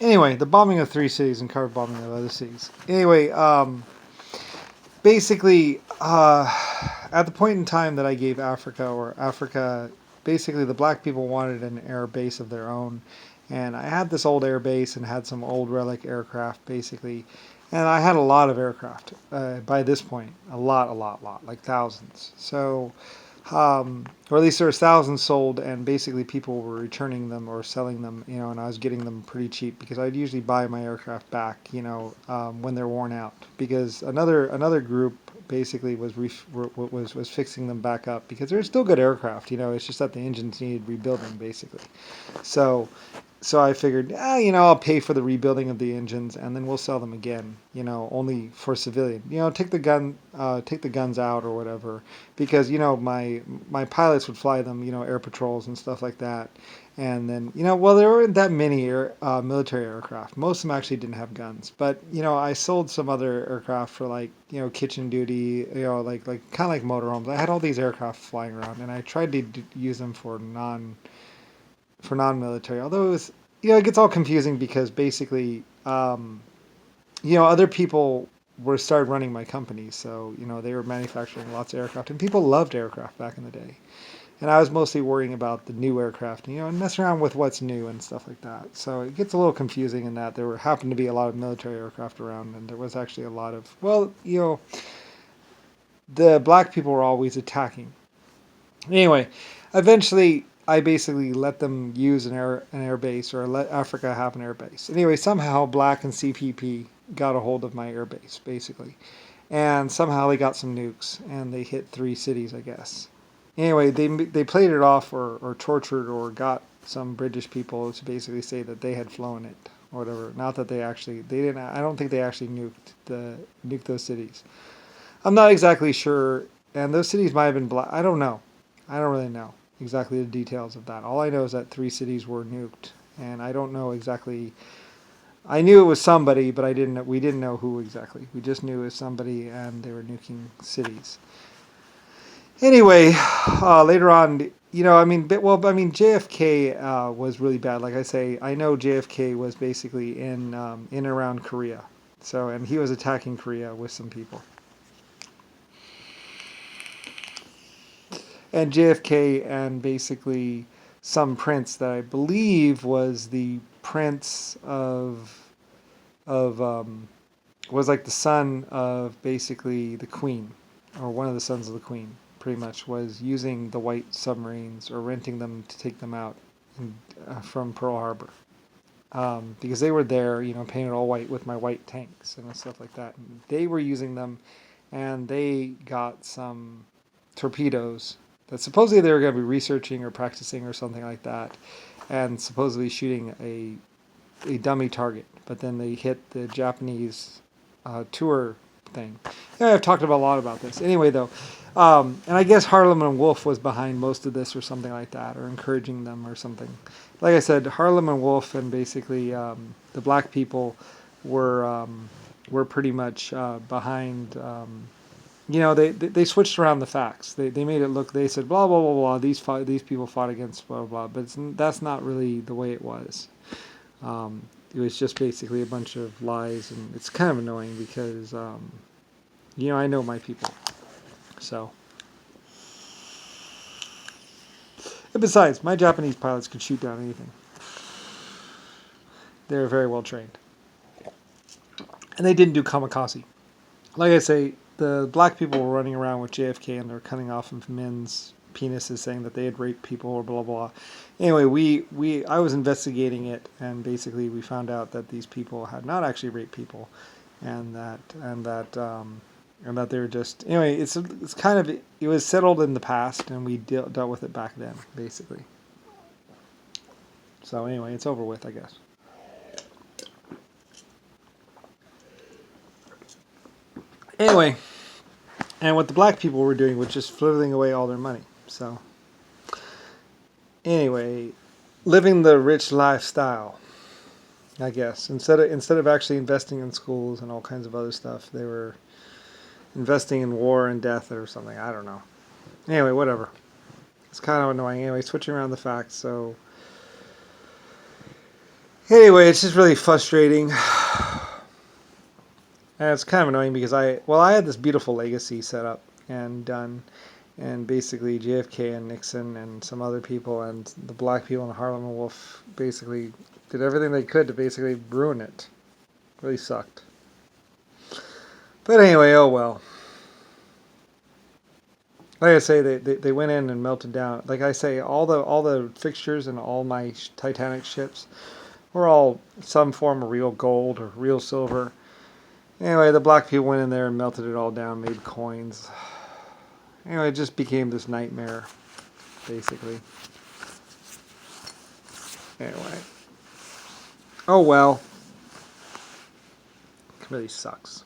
Anyway, the bombing of three cities and cover bombing of other cities. Anyway, basically, at the point in time that I gave Africa, or Africa, basically the black people wanted an air base of their own. And I had this old air base and had some old relic aircraft, basically. And I had a lot of aircraft by this point. A lot, like thousands. So, or at least there was thousands sold, and basically people were returning them or selling them, and I was getting them pretty cheap because I'd usually buy my aircraft back, when they're worn out. Because another group basically was fixing them back up because they're still good aircraft, it's just that the engines needed rebuilding basically. So so I figured, I'll pay for the rebuilding of the engines, and then we'll sell them again. Only for civilian. Take the guns out or whatever, because my pilots would fly them, air patrols and stuff like that. And then, well, there weren't that many military aircraft. Most of them actually didn't have guns, but I sold some other aircraft for like kitchen duty, like kind of like motorhomes. I had all these aircraft flying around, and I tried to use them for non-military. Although it was, it gets all confusing because basically, other people were started running my company, so they were manufacturing lots of aircraft, and people loved aircraft back in the day. And I was mostly worrying about the new aircraft, and messing around with what's new and stuff like that. So it gets a little confusing in that happened to be a lot of military aircraft around, and there was actually a lot of, well, the black people were always attacking. Anyway, eventually I basically let them use an air base, or let Africa have an air base. Anyway, somehow Black and CPP got a hold of my air base basically, and somehow they got some nukes and they hit three cities, I guess. Anyway, they played it off, or tortured, or got some British people to basically say that they had flown it or whatever. Not that they didn't. I don't think they actually nuked those cities. I'm not exactly sure, and those cities might have been black. I don't know. I don't really know exactly the details of that. All I know is that three cities were nuked, and I don't know exactly. I knew it was somebody, but I didn't. We didn't know who exactly. We just knew it was somebody, and they were nuking cities. Anyway, later on, JFK was really bad. Like I say, I know JFK was basically in and around Korea, so and he was attacking Korea with some people. And JFK and basically some prince that I believe was the prince of was like the son of basically the queen, or one of the sons of the queen, pretty much was using the white submarines or renting them to take them out from Pearl Harbor. Because they were there, painted all white with my white tanks and stuff like that. And they were using them, and they got some torpedoes that supposedly they were going to be researching or practicing or something like that, and supposedly shooting a dummy target. But then they hit the Japanese tour thing. Yeah, I've talked about a lot about this. Anyway, though, and I guess Harlem and Wolf was behind most of this or something like that, or encouraging them or something. Like I said, Harlem and Wolf and basically the black people were pretty much behind. They switched around the facts. They made it look. They said blah blah blah blah. These people fought against blah blah blah. But that's not really the way it was. It was just basically a bunch of lies, and it's kind of annoying because I know my people. So, and besides, my Japanese pilots could shoot down anything. They were very well trained, and they didn't do kamikaze. Like I say, the black people were running around with JFK, and they were cutting off of men's penises, saying that they had raped people or blah blah. Anyway, I was investigating it, and basically we found out that these people had not actually raped people, and that they were just, anyway. It's kind of, it was settled in the past, and we dealt with it back then, basically. So anyway, it's over with, I guess. Anyway, and what the black people were doing was just frittering away all their money. So anyway, living the rich lifestyle, I guess. Instead of actually investing in schools and all kinds of other stuff, they were investing in war and death or something. I don't know. Anyway, whatever. It's kind of annoying. Anyway, switching around the facts. So Anyway, it's just really frustrating. And it's kind of annoying because I had this beautiful legacy set up and done, and basically JFK and Nixon and some other people and the black people in Harlem and Wolf basically did everything they could to basically ruin it. Really sucked. But anyway, oh well. Like I say, they went in and melted down. Like I say, all the fixtures and all my Titanic ships were all some form of real gold or real silver. Anyway, the black people went in there and melted it all down, made coins. Anyway, it just became this nightmare, basically. Anyway. Oh well. It really sucks.